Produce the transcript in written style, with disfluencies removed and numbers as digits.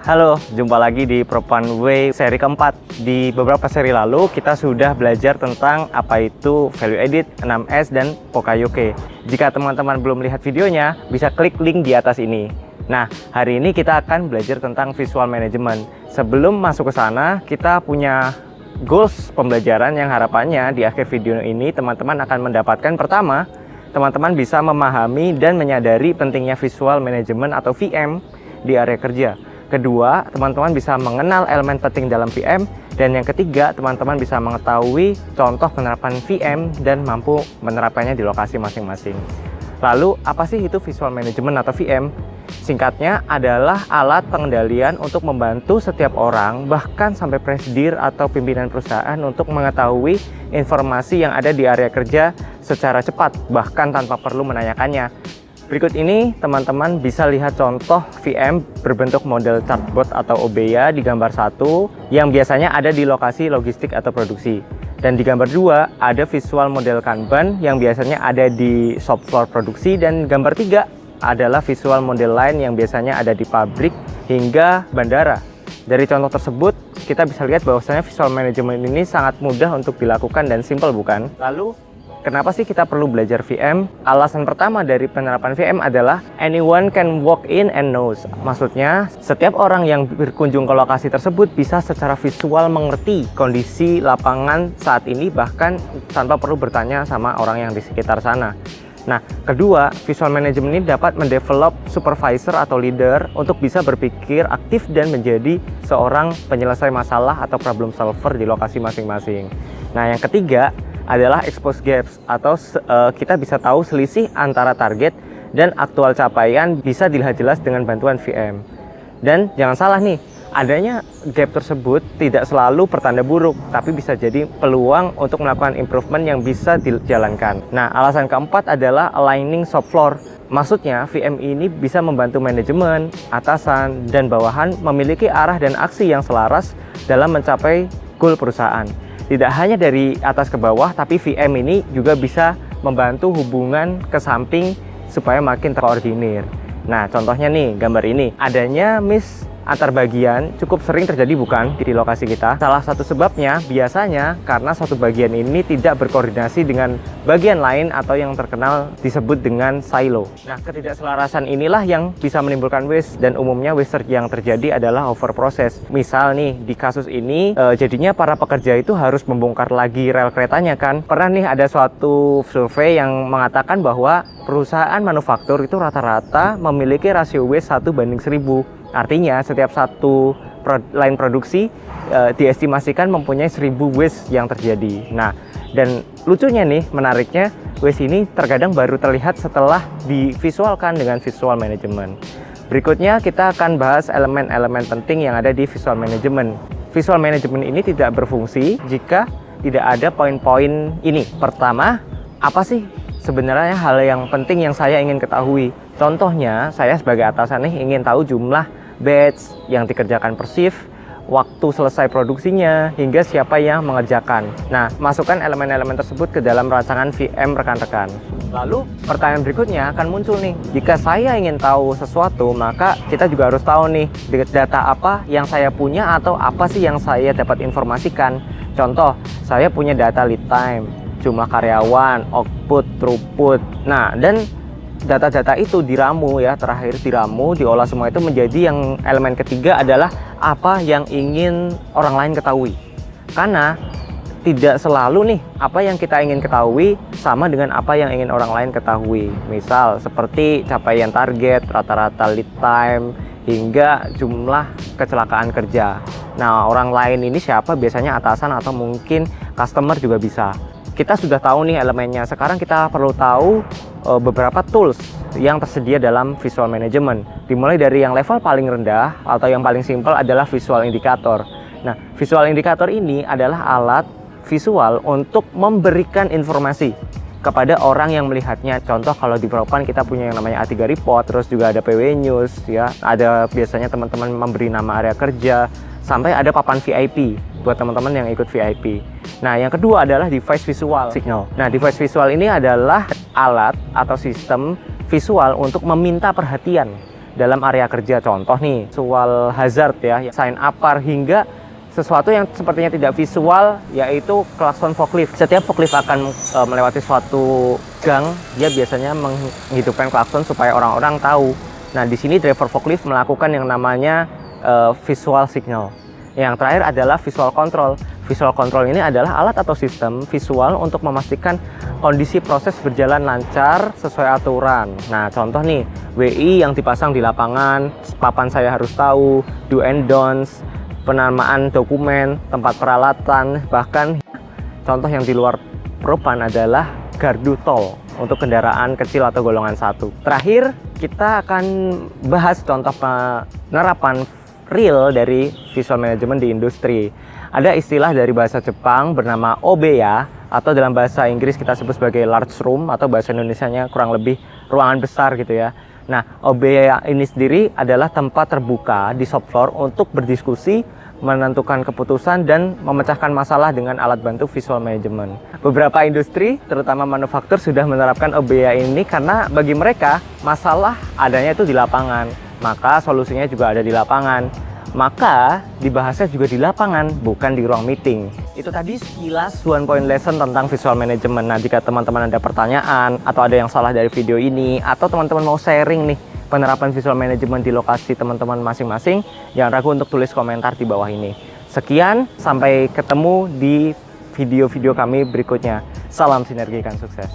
Halo, jumpa lagi di Pro1Way seri keempat. Di beberapa seri lalu kita sudah belajar tentang apa itu Value Edit, 6S, dan Poka-Yoke. Jika teman-teman belum lihat videonya, bisa klik link di atas ini. Nah, hari ini kita akan belajar tentang Visual Management. Sebelum masuk ke sana, kita punya goals pembelajaran yang harapannya di akhir video ini teman-teman akan mendapatkan. Pertama, teman-teman bisa memahami dan menyadari pentingnya Visual Management atau VM di area kerja. Kedua, teman-teman bisa mengenal elemen penting dalam VM. Dan yang ketiga, teman-teman bisa mengetahui contoh penerapan VM dan mampu menerapkannya di lokasi masing-masing. Lalu, apa sih itu Visual Management atau VM? Singkatnya adalah alat pengendalian untuk membantu setiap orang, bahkan sampai presidir atau pimpinan perusahaan untuk mengetahui informasi yang ada di area kerja secara cepat, bahkan tanpa perlu menanyakannya. Berikut ini teman-teman bisa lihat contoh VM berbentuk model chartboard atau OBEA di gambar 1 yang biasanya ada di lokasi logistik atau produksi. Dan di gambar 2 ada visual model Kanban yang biasanya ada di shop floor produksi, dan gambar 3 adalah visual model lain yang biasanya ada di pabrik hingga bandara. Dari contoh tersebut kita bisa lihat bahwasanya visual management ini sangat mudah untuk dilakukan dan simple, bukan? Lalu kenapa sih kita perlu belajar VM? Alasan pertama dari penerapan VM adalah anyone can walk in and knows. Maksudnya, setiap orang yang berkunjung ke lokasi tersebut bisa secara visual mengerti kondisi lapangan saat ini, bahkan tanpa perlu bertanya sama orang yang di sekitar sana. Nah, kedua, visual management ini dapat mendevelop supervisor atau leader untuk bisa berpikir aktif dan menjadi seorang penyelesai masalah atau problem solver di lokasi masing-masing. Nah, yang ketiga adalah expose gaps atau kita bisa tahu selisih antara target dan aktual capaian bisa dilihat jelas dengan bantuan VM. Dan jangan salah nih, adanya gap tersebut tidak selalu pertanda buruk, tapi bisa jadi peluang untuk melakukan improvement yang bisa dijalankan. Nah, alasan keempat adalah aligning shop floor. Maksudnya, VM ini bisa membantu manajemen, atasan, dan bawahan memiliki arah dan aksi yang selaras dalam mencapai goal perusahaan. Tidak hanya dari atas ke bawah, tapi VM ini juga bisa membantu hubungan ke samping supaya makin terkoordinir. Nah, contohnya nih, gambar ini. Adanya miss antar bagian cukup sering terjadi, bukan, di lokasi kita. Salah satu sebabnya biasanya karena satu bagian ini tidak berkoordinasi dengan bagian lain atau yang terkenal disebut dengan silo. Nah, ketidakselarasan inilah yang bisa menimbulkan waste, dan umumnya waste yang terjadi adalah over proses. Misal nih, di kasus ini jadinya para pekerja itu harus membongkar lagi rel keretanya kan. Pernah nih ada suatu survei yang mengatakan bahwa perusahaan manufaktur itu rata-rata memiliki rasio waste 1:1000. Artinya setiap satu line produksi diestimasikan mempunyai 1000 waste yang terjadi. Nah, dan lucunya nih, menariknya, waste ini terkadang baru terlihat setelah divisualkan dengan visual management. Berikutnya kita akan bahas elemen-elemen penting yang ada di visual management. Visual management ini tidak berfungsi jika tidak ada poin-poin ini. Pertama, apa sih sebenarnya hal yang penting yang saya ingin ketahui? Contohnya, saya sebagai atasan nih ingin tahu jumlah batch yang dikerjakan per shift, waktu selesai produksinya, hingga siapa yang mengerjakan. Nah, masukkan elemen-elemen tersebut ke dalam rancangan VM rekan-rekan. Lalu, pertanyaan berikutnya akan muncul nih. Jika saya ingin tahu sesuatu, maka kita juga harus tahu nih, data apa yang saya punya atau apa sih yang saya dapat informasikan. Contoh, saya punya data lead time, jumlah karyawan, output, throughput. Nah, dan data-data itu diramu ya, terakhir diramu, diolah semua itu menjadi yang elemen ketiga adalah apa yang ingin orang lain ketahui. Karena tidak selalu nih apa yang kita ingin ketahui sama dengan apa yang ingin orang lain ketahui. Misal seperti capaian target, rata-rata lead time, hingga jumlah kecelakaan kerja. Nah, orang lain ini siapa? Biasanya atasan atau mungkin customer juga bisa. Kita sudah tahu nih elemennya. Sekarang kita perlu tahu beberapa tools yang tersedia dalam visual management. Dimulai dari yang level paling rendah atau yang paling simpel adalah visual indicator. Nah, visual indicator ini adalah alat visual untuk memberikan informasi kepada orang yang melihatnya. Contoh, kalau di Pro1 kita punya yang namanya A3 report, terus juga ada PW News ya. Ada biasanya teman-teman memberi nama area kerja, sampai ada papan VIP buat teman-teman yang ikut VIP. Nah, yang kedua adalah device visual signal. Nah, device visual ini adalah alat atau sistem visual untuk meminta perhatian dalam area kerja. Contoh nih, visual hazard ya, sign upar, hingga sesuatu yang sepertinya tidak visual, yaitu klakson forklift. Setiap forklift akan melewati suatu gang, dia biasanya menghidupkan klakson supaya orang-orang tahu. Nah, di sini driver forklift melakukan yang namanya visual signal. Yang terakhir adalah visual control. Visual control ini adalah alat atau sistem visual untuk memastikan kondisi proses berjalan lancar sesuai aturan. Nah, contoh nih, WI yang dipasang di lapangan, papan saya harus tahu, do and don'ts, penamaan dokumen, tempat peralatan, bahkan contoh yang di luar Propan adalah gardu tol untuk kendaraan kecil atau golongan 1. Terakhir, kita akan bahas contoh penerapan real dari visual management di industri. Ada istilah dari bahasa Jepang bernama OBEA, atau dalam bahasa Inggris kita sebut sebagai large room, atau bahasa Indonesianya kurang lebih ruangan besar gitu ya. Nah, OBEA ini sendiri adalah tempat terbuka di shop floor untuk berdiskusi, menentukan keputusan, dan memecahkan masalah dengan alat bantu visual management. Beberapa industri, terutama manufaktur, sudah menerapkan OBEA ini karena bagi mereka masalah adanya itu di lapangan. Maka solusinya juga ada di lapangan. Maka dibahasnya juga di lapangan, bukan di ruang meeting. Itu tadi sekilas one point lesson tentang visual management. Nah, jika teman-teman ada pertanyaan atau ada yang salah dari video ini, atau teman-teman mau sharing nih penerapan visual management di lokasi teman-teman masing-masing, jangan ragu untuk tulis komentar di bawah ini. Sekian, sampai ketemu di video-video kami berikutnya. Salam sinergikan sukses.